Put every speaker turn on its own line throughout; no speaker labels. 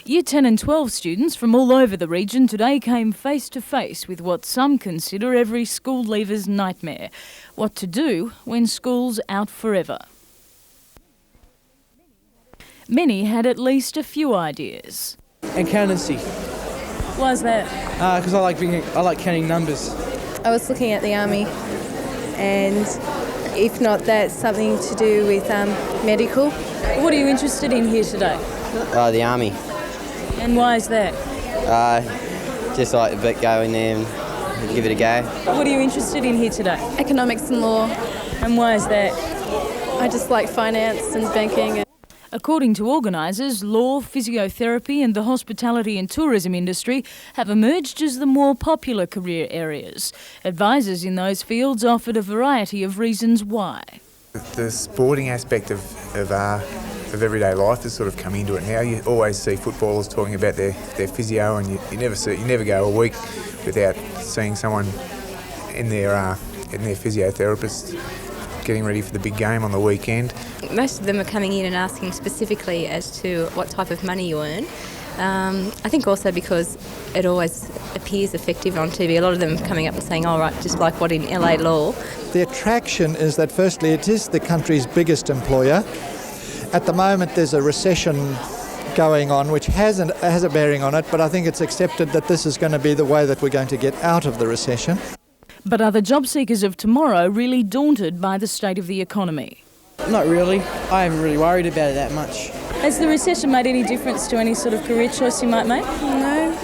Year 10 and 12 students from all over the region today came face to face with what some consider every school leaver's nightmare: what to do when school's out forever. Many had at least a few ideas.
Accountancy.
Why is that?
Because I like counting numbers.
I was looking at the army, and if not that, something to do with medical.
What are you interested in here today?
The army.
And why is that?
Just like a bit, go in there and give it a go.
What are you interested in here today?
Economics and law.
And why is that?
I just like finance and banking.
According to organisers, law, physiotherapy and the hospitality and tourism industry have emerged as the more popular career areas. Advisors in those fields offered a variety of reasons why.
The sporting aspect of everyday life has sort of come into it now. You always see footballers talking about their physio, and you never go a week without seeing someone in their physiotherapist getting ready for the big game on the weekend.
Most of them are coming in and asking specifically as to what type of money you earn. I think also because it always appears effective on TV. A lot of them are coming up and saying, "Oh, right, just like what in LA law."
The attraction is that firstly it is the country's biggest employer. At the moment there's a recession going on which has a bearing on it, but I think it's accepted that this is going to be the way that we're going to get out of the recession.
But are the job seekers of tomorrow really daunted by the state of the economy?
Not really. I haven't really worried about it that much.
Has the recession made any difference to any sort of career choice you might make?
No.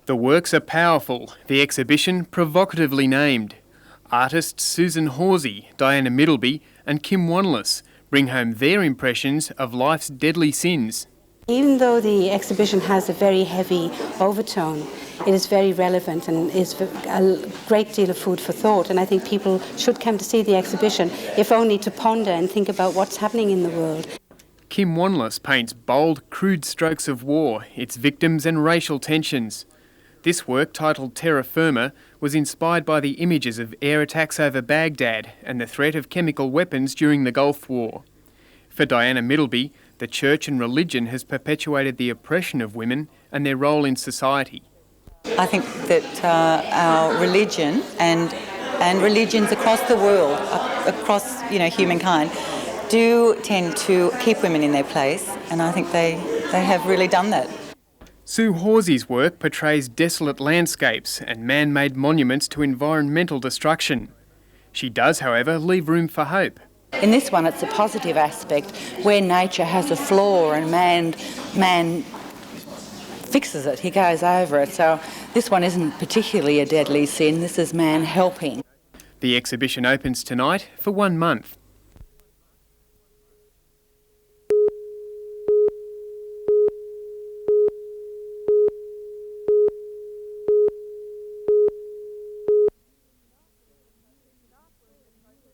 The works are powerful, the exhibition provocatively named. Artists Susan Horsey, Diana Middleby and Kim Wanless bring home their impressions of life's deadly sins.
Even though the exhibition has a very heavy overtone, it is very relevant and is a great deal of food for thought, and I think people should come to see the exhibition, if only to ponder and think about what's happening in the world.
Kim Wanless paints bold, crude strokes of war, its victims and racial tensions. This work, titled Terra Firma, was inspired by the images of air attacks over Baghdad and the threat of chemical weapons during the Gulf War. For Diana Middleby, the church and religion has perpetuated the oppression of women and their role in society.
I think that our religion and religions across the world, across humankind, do tend to keep women in their place, and I think they have really done that.
Sue Horsey's work portrays desolate landscapes and man-made monuments to environmental destruction. She does, however, leave room for hope.
In this one, it's a positive aspect where nature has a flaw and man fixes it, he goes over it. So this one isn't particularly a deadly sin, this is man helping.
The exhibition opens tonight for 1 month.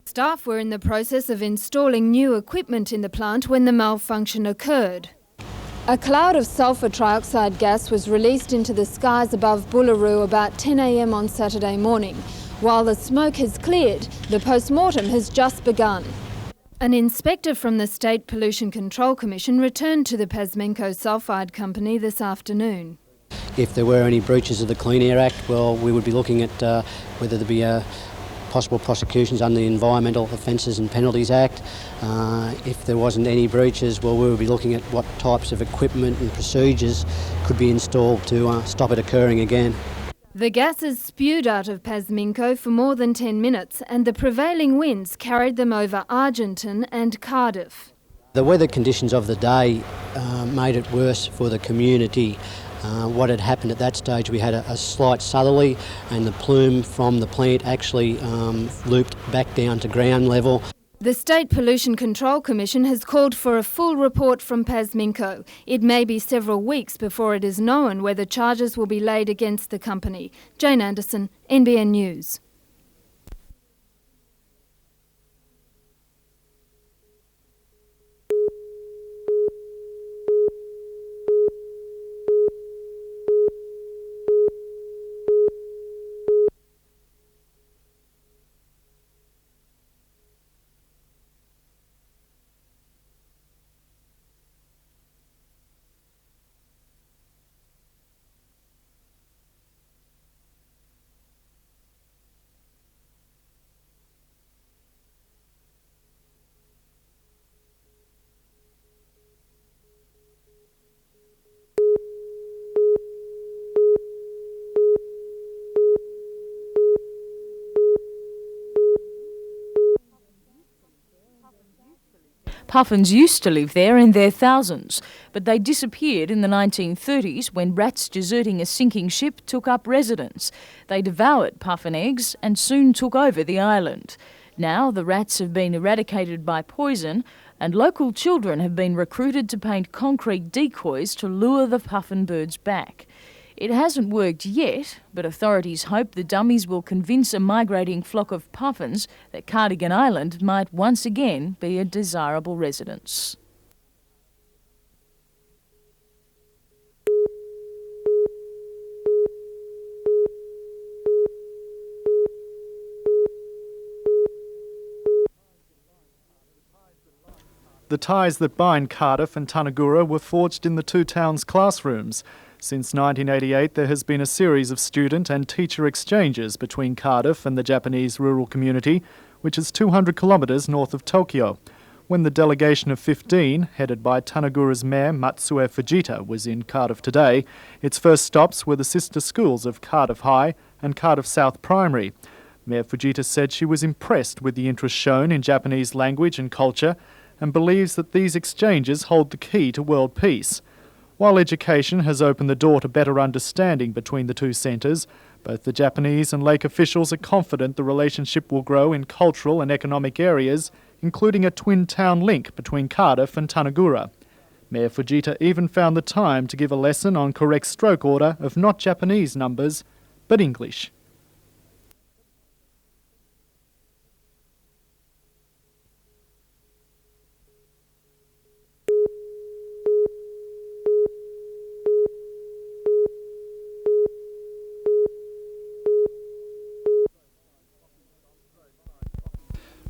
Staff were in the process of installing new equipment in the plant when the malfunction occurred. A cloud of sulphur trioxide gas was released into the skies above Bullaroo about 10 a.m. on Saturday morning. While the smoke has cleared, the post-mortem has just begun. An inspector from the State Pollution Control Commission returned to the Pasmenco Sulphide Company this afternoon.
If there were any breaches of the Clean Air Act, well, we would be looking at whether there be possible prosecutions under the Environmental Offences and Penalties Act. If there wasn't any breaches, well, we would be looking at what types of equipment and procedures could be installed to stop it occurring again.
The gases spewed out of Pasmenco for more than 10 minutes, and the prevailing winds carried them over Argenton and Cardiff.
The weather conditions of the day made it worse for the community. What had happened at that stage, we had a slight southerly, and the plume from the plant actually looped back down to ground level.
The State Pollution Control Commission has called for a full report from Pasmenco. It may be several weeks before it is known whether charges will be laid against the company. Jane Anderson, NBN News.
Puffins used to live there in their thousands, but they disappeared in the 1930s when rats deserting a sinking ship took up residence. They devoured puffin eggs and soon took over the island. Now the rats have been eradicated by poison, and local children have been recruited to paint concrete decoys to lure the puffin birds back. It hasn't worked yet, but authorities hope the dummies will convince a migrating flock of puffins that Cardigan Island might once again be a desirable residence.
The ties that bind Cardiff and Tanagura were forged in the two towns' classrooms. Since 1988, there has been a series of student and teacher exchanges between Cardiff and the Japanese rural community, which is 200 kilometres north of Tokyo. When the delegation of 15, headed by Tanagura's mayor Matsue Fujita, was in Cardiff today, its first stops were the sister schools of Cardiff High and Cardiff South Primary. Mayor Fujita said she was impressed with the interest shown in Japanese language and culture and believes that these exchanges hold the key to world peace. While education has opened the door to better understanding between the two centres, both the Japanese and Lake officials are confident the relationship will grow in cultural and economic areas, including a twin town link between Cardiff and Tanagura. Mayor Fujita even found the time to give a lesson on correct stroke order of not Japanese numbers, but English.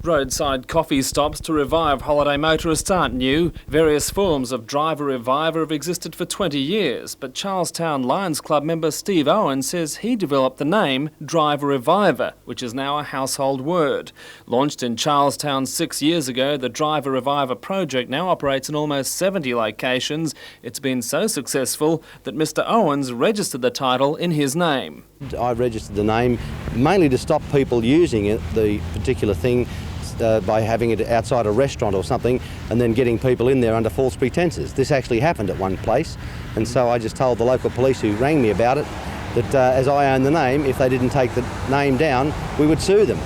Roadside coffee stops to revive holiday motorists aren't new. Various forms of driver reviver have existed for 20 years, but Charlestown Lions Club member Steve Owen says he developed the name Driver Reviver, which is now a household word. Launched in Charlestown 6 years ago, the Driver Reviver project now operates in almost 70 locations. It's been so successful that Mr Owens registered the title in his name.
I registered the name mainly to stop people using it, the particular thing, by having it outside a restaurant or something and then getting people in there under false pretences. This actually happened at one place, and so I just told the local police who rang me about it that as I own the name, if they didn't take the name down, we would sue them.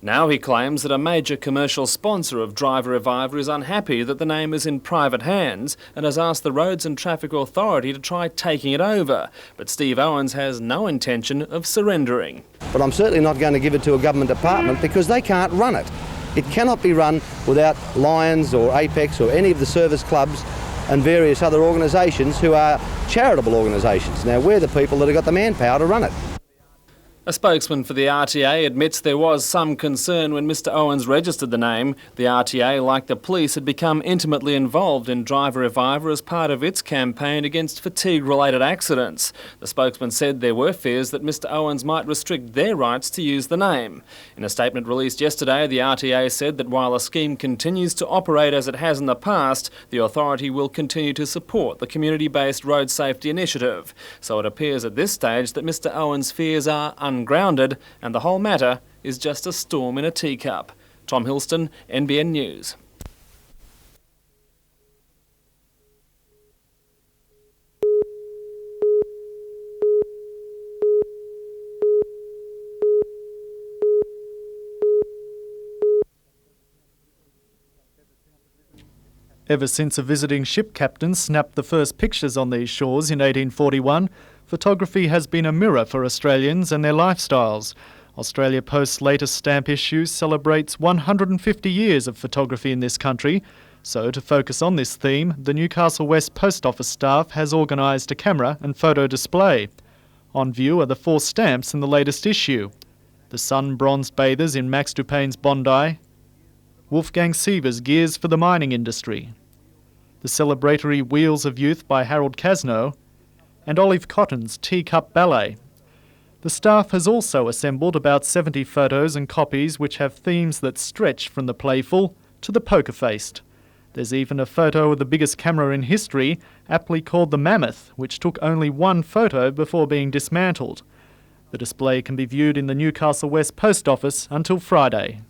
Now he claims that a major commercial sponsor of Driver Reviver is unhappy that the name is in private hands and has asked the Roads and Traffic Authority to try taking it over. But Steve Owens has no intention of surrendering.
But I'm certainly not going to give it to a government department because they can't run it. It cannot be run without Lions or Apex or any of the service clubs and various other organisations who are charitable organisations. Now, we're the people that have got the manpower to run it.
A spokesman for the RTA admits there was some concern when Mr Owens registered the name. The RTA, like the police, had become intimately involved in Driver Reviver as part of its campaign against fatigue-related accidents. The spokesman said there were fears that Mr Owens might restrict their rights to use the name. In a statement released yesterday, the RTA said that while the scheme continues to operate as it has in the past, the authority will continue to support the community-based road safety initiative. So it appears at this stage that Mr Owens' fears are ungrounded, and the whole matter is just a storm in a teacup. Tom Hilston, NBN News.
Ever since a visiting ship captain snapped the first pictures on these shores in 1841, photography has been a mirror for Australians and their lifestyles. Australia Post's latest stamp issue celebrates 150 years of photography in this country. So, to focus on this theme, the Newcastle West Post Office staff has organised a camera and photo display. On view are the 4 stamps in the latest issue: the sun-bronzed bathers in Max Dupaine's Bondi, Wolfgang Siever's Gears for the Mining Industry, the celebratory Wheels of Youth by Harold Casno, and Olive Cotton's Teacup Ballet. The staff has also assembled about 70 photos and copies which have themes that stretch from the playful to the poker-faced. There's even a photo of the biggest camera in history, aptly called the Mammoth, which took only 1 photo before being dismantled. The display can be viewed in the Newcastle West Post Office until Friday.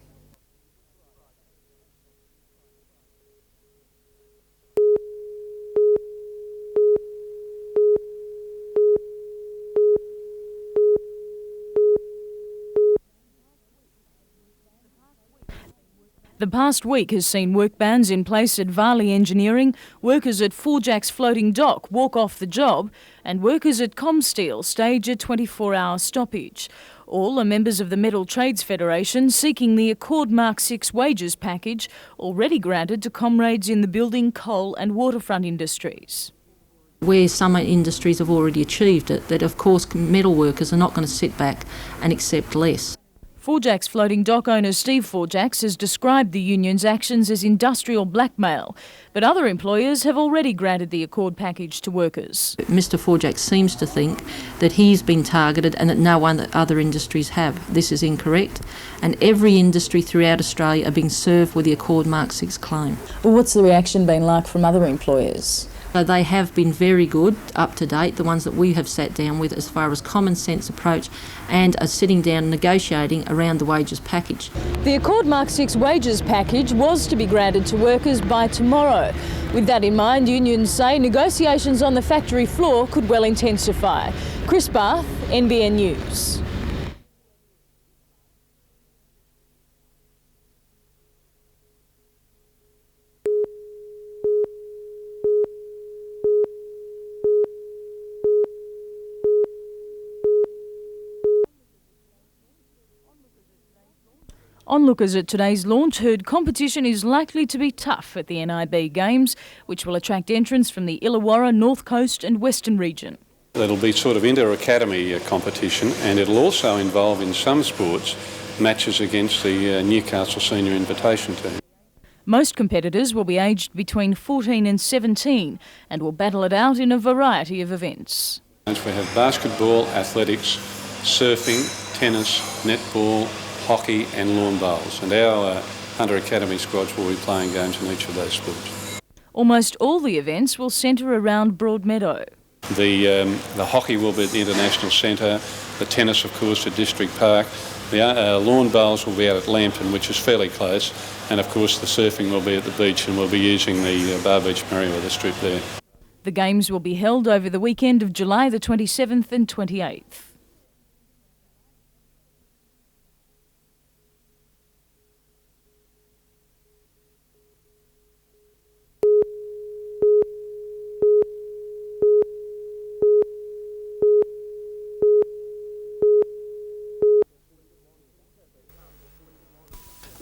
The past week has seen work bans in place at Varley Engineering, workers at Forjack's floating dock walk off the job, and workers at Comsteel stage a 24-hour stoppage. All are members of the Metal Trades Federation seeking the Accord Mark 6 wages package already granted to comrades in the building, coal and waterfront industries.
Where some industries have already achieved it, that of course metal workers are not going to sit back and accept less.
Forjack's floating dock owner Steve Forjacks has described the union's actions as industrial blackmail, but other employers have already granted the Accord package to workers.
Mr Forjacks seems to think that he's been targeted and that no other industries have. This is incorrect, and every industry throughout Australia are being served with the Accord Mark 6 claim.
Well, what's the reaction been like from other employers?
So they have been very good, up to date, the ones that we have sat down with as far as common sense approach and are sitting down negotiating around the wages package.
The Accord Mark 6 wages package was to be granted to workers by tomorrow. With that in mind, unions say negotiations on the factory floor could well intensify. Chris Barth, NBN News. Onlookers at today's launch heard competition is likely to be tough at the NIB Games, which will attract entrants from the Illawarra, North Coast and Western region.
It'll be sort of inter-academy competition, and it'll also involve in some sports matches against the Newcastle Senior Invitation team.
Most competitors will be aged between 14 and 17 and will battle it out in a variety of events.
We have basketball, athletics, surfing, tennis, netball, hockey and lawn bowls, and our Hunter Academy squads will be playing games in each of those sports.
Almost all the events will centre around Broadmeadow.
The hockey will be at the International Centre, the tennis of course at District Park, the lawn bowls will be out at Lambton, which is fairly close, and of course the surfing will be at the beach, and we'll be using the Bar Beach Merriweather strip there.
The games will be held over the weekend of July the 27th and 28th.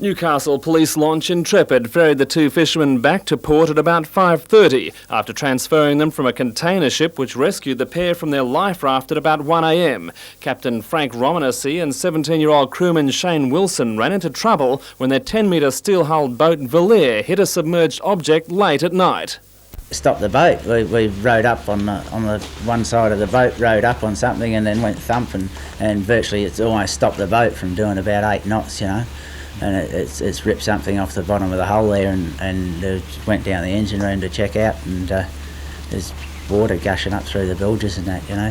Newcastle Police launch Intrepid ferried the two fishermen back to port at about 5:30 after transferring them from a container ship which rescued the pair from their life raft at about 1 a.m. Captain Frank Romanesi and 17-year-old crewman Shane Wilson ran into trouble when their 10-metre steel-hulled boat Valere hit a submerged object late at night.
Stopped the boat. We rode up on the one side of the boat, rode up on something and then went thump and virtually it's almost stopped the boat from doing about 8 knots, you know. And it's ripped something off the bottom of the hull there and went down the engine room to check out, and there's water gushing up through the bilges and that, you know.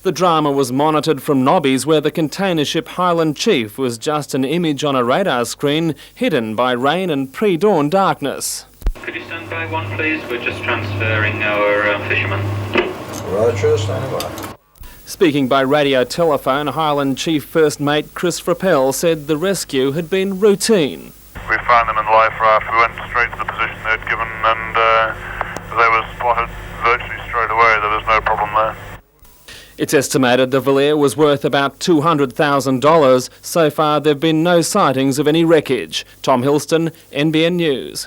The drama was monitored from Nobbies, where the container ship Highland Chief was just an image on a radar screen hidden by rain and pre-dawn darkness.
Could you stand by one please? We're just transferring our fishermen.
Roger, stand by.
Speaking by radio telephone, Highland Chief First Mate Chris Frappel said the rescue had been routine.
We found them in the life raft. We went straight to the position they'd given and they were spotted virtually straight away. There was no problem there.
It's estimated the Valere was worth about $200,000. So far there have been no sightings of any wreckage. Tom Hilston, NBN News.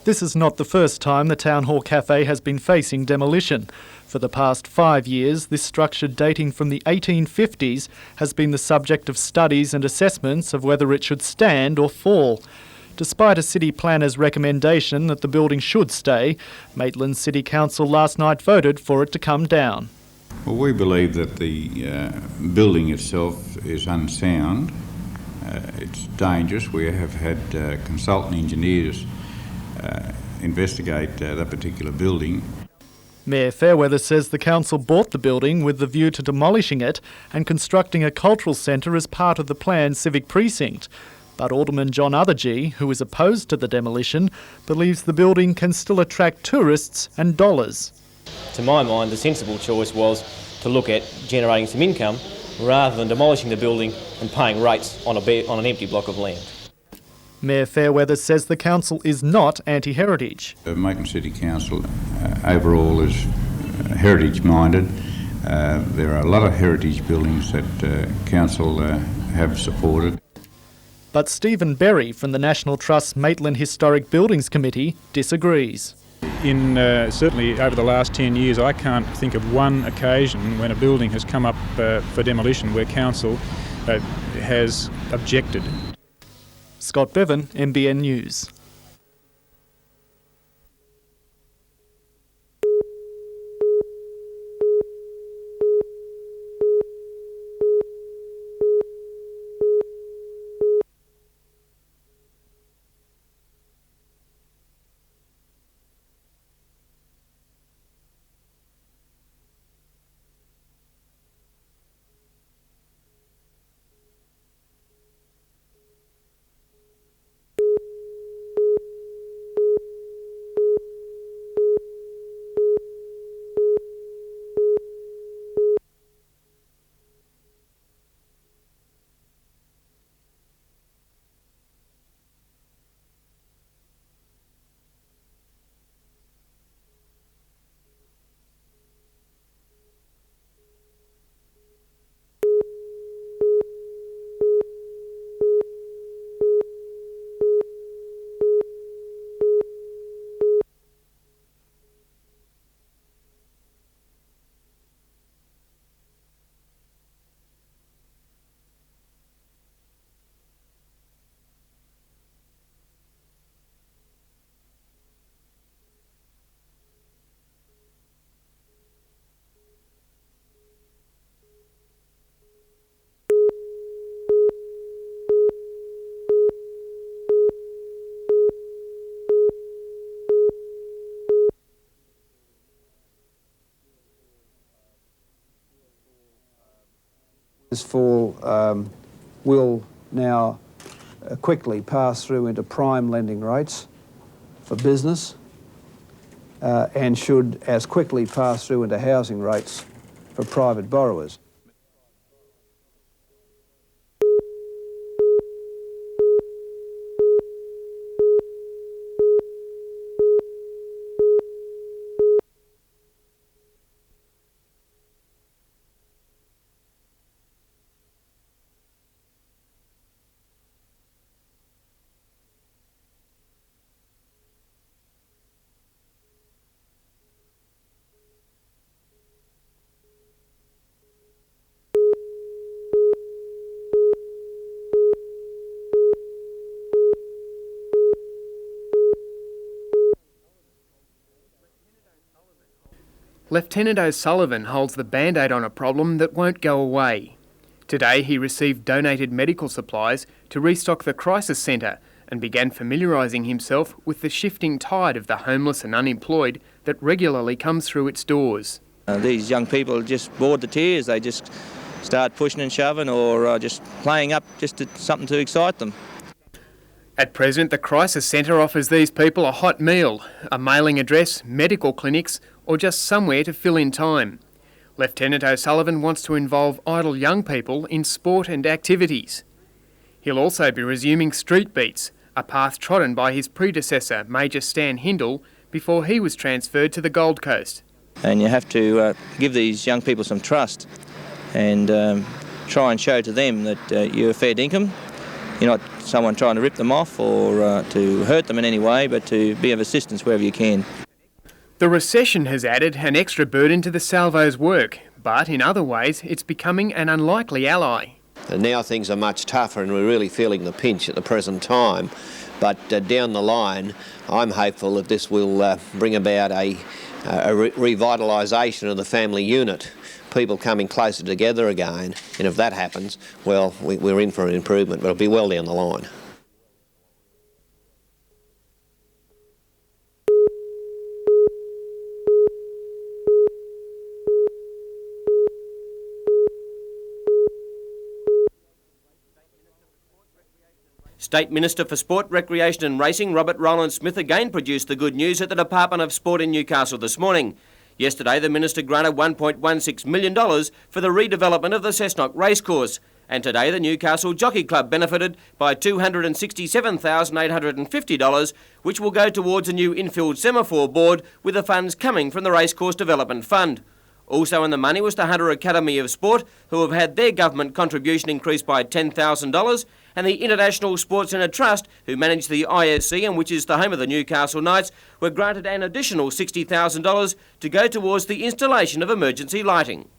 This is not the first time the Town Hall Cafe has been facing demolition. For the past 5 years, this structure dating from the 1850s has been the subject of studies and assessments of whether it should stand or fall. Despite a city planner's recommendation that the building should stay, Maitland City Council last night voted for it to come down.
Well, we believe that the building itself is unsound. It's dangerous. We have had consultant engineers investigate that particular building.
Mayor Fairweather says the council bought the building with the view to demolishing it and constructing a cultural centre as part of the planned civic precinct. But Alderman John Othergy, who is opposed to the demolition, believes the building can still attract tourists and dollars.
To my mind, the sensible choice was to look at generating some income rather than demolishing the building and paying rates on an empty block of land.
Mayor Fairweather says the council is not anti-heritage.
The Macon City Council overall is heritage-minded. There are a lot of heritage buildings that council have supported.
But Stephen Berry from the National Trust's Maitland Historic Buildings Committee disagrees.
Certainly over the last 10 years, I can't think of one occasion when a building has come up for demolition where council has objected.
Scott Bevan, NBN News.
This fall will now quickly pass through into prime lending rates for business and should as quickly pass through into housing rates for private borrowers.
Lieutenant O'Sullivan holds the band-aid on a problem that won't go away. Today he received donated medical supplies to restock the crisis centre and began familiarising himself with the shifting tide of the homeless and unemployed that regularly comes through its doors.
These young people just bored the tears. They just start pushing and shoving or just playing up just something to excite them.
At present, the crisis centre offers these people a hot meal, a mailing address, medical clinics, or just somewhere to fill in time. Lieutenant O'Sullivan wants to involve idle young people in sport and activities. He'll also be resuming street beats, a path trodden by his predecessor, Major Stan Hindle, before he was transferred to the Gold Coast.
And you have to give these young people some trust and try and show to them that you're a fair dinkum. You're not someone trying to rip them off or to hurt them in any way, but to be of assistance wherever you can.
The recession has added an extra burden to the Salvo's work, but in other ways it's becoming an unlikely ally.
Now things are much tougher and we're really feeling the pinch at the present time, but down the line I'm hopeful that this will bring about a revitalisation of the family unit, people coming closer together again, and if that happens, well, we're in for an improvement, but it'll be well down the line.
State Minister for Sport, Recreation and Racing, Robert Rowland-Smith, again produced the good news at the Department of Sport in Newcastle this morning. Yesterday, the Minister granted $1.16 million for the redevelopment of the Cessnock Racecourse. And today, the Newcastle Jockey Club benefited by $267,850, which will go towards a new infield semaphore board, with the funds coming from the Racecourse Development Fund. Also in the money was the Hunter Academy of Sport, who have had their government contribution increased by $10,000, and the International Sports Centre Trust, who manage the ISC and which is the home of the Newcastle Knights, were granted an additional $60,000 to go towards the installation of emergency lighting.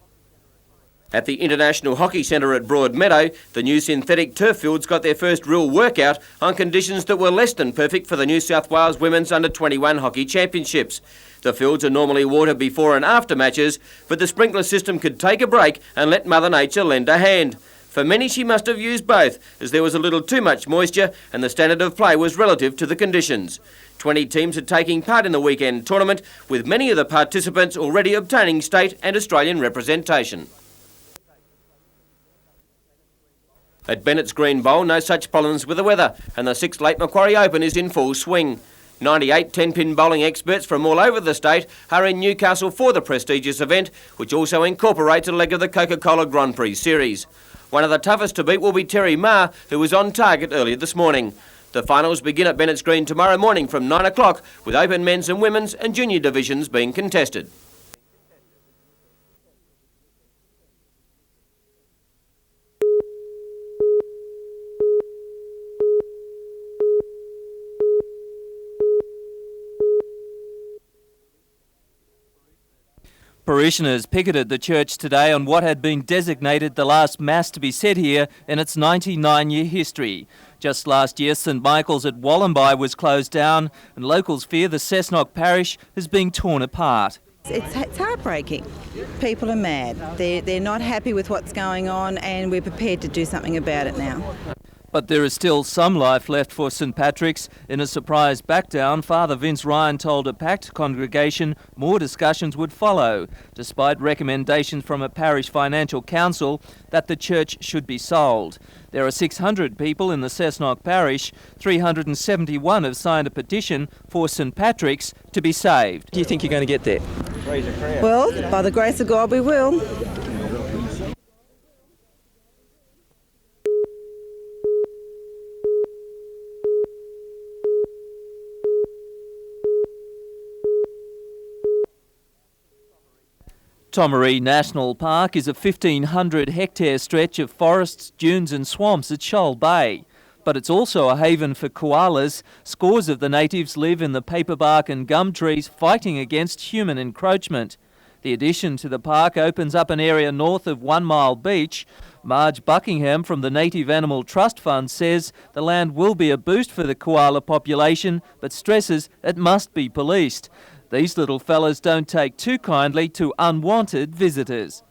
At the International Hockey Centre at Broadmeadow, the new synthetic turf fields got their first real workout on conditions that were less than perfect for the New South Wales Women's Under-21 Hockey Championships. The fields are normally watered before and after matches, but the sprinkler system could take a break and let Mother Nature lend a hand. For many, she must have used both, as there was a little too much moisture and the standard of play was relative to the conditions. 20 teams are taking part in the weekend tournament, with many of the participants already obtaining state and Australian representation. At Bennett's Green Bowl, no such problems with the weather, and the 6th Lake Macquarie Open is in full swing. 98 10-pin bowling experts from all over the state are in Newcastle for the prestigious event, which also incorporates a leg of the Coca-Cola Grand Prix series. One of the toughest to beat will be Terry Ma, who was on target earlier this morning. The finals begin at Bennett's Green tomorrow morning from 9 o'clock, with open men's and women's and junior divisions being contested.
Parishioners picketed the church today on what had been designated the last Mass to be said here in its 99-year history. Just last year, St Michael's at Wallambai was closed down, and locals fear the Cessnock parish is being torn apart.
It's heartbreaking. People are mad. They're not happy with what's going on, and we're prepared to do something about it now.
But there is still some life left for St Patrick's. In a surprise backdown, Father Vince Ryan told a packed congregation more discussions would follow, despite recommendations from a parish financial council that the church should be sold. There are 600 people in the Cessnock parish. 371 have signed a petition for St Patrick's to be saved.
Do you think you're going to get there?
Well, by the grace of God, we will.
Tomaree National Park is a 1,500-hectare stretch of forests, dunes and swamps at Shoal Bay. But it's also a haven for koalas. Scores of the natives live in the paperbark and gum trees, fighting against human encroachment. The addition to the park opens up an area north of 1 Mile Beach. Marge Buckingham from the Native Animal Trust Fund says the land will be a boost for the koala population, but stresses it must be policed. These little fellas don't take too kindly to unwanted visitors.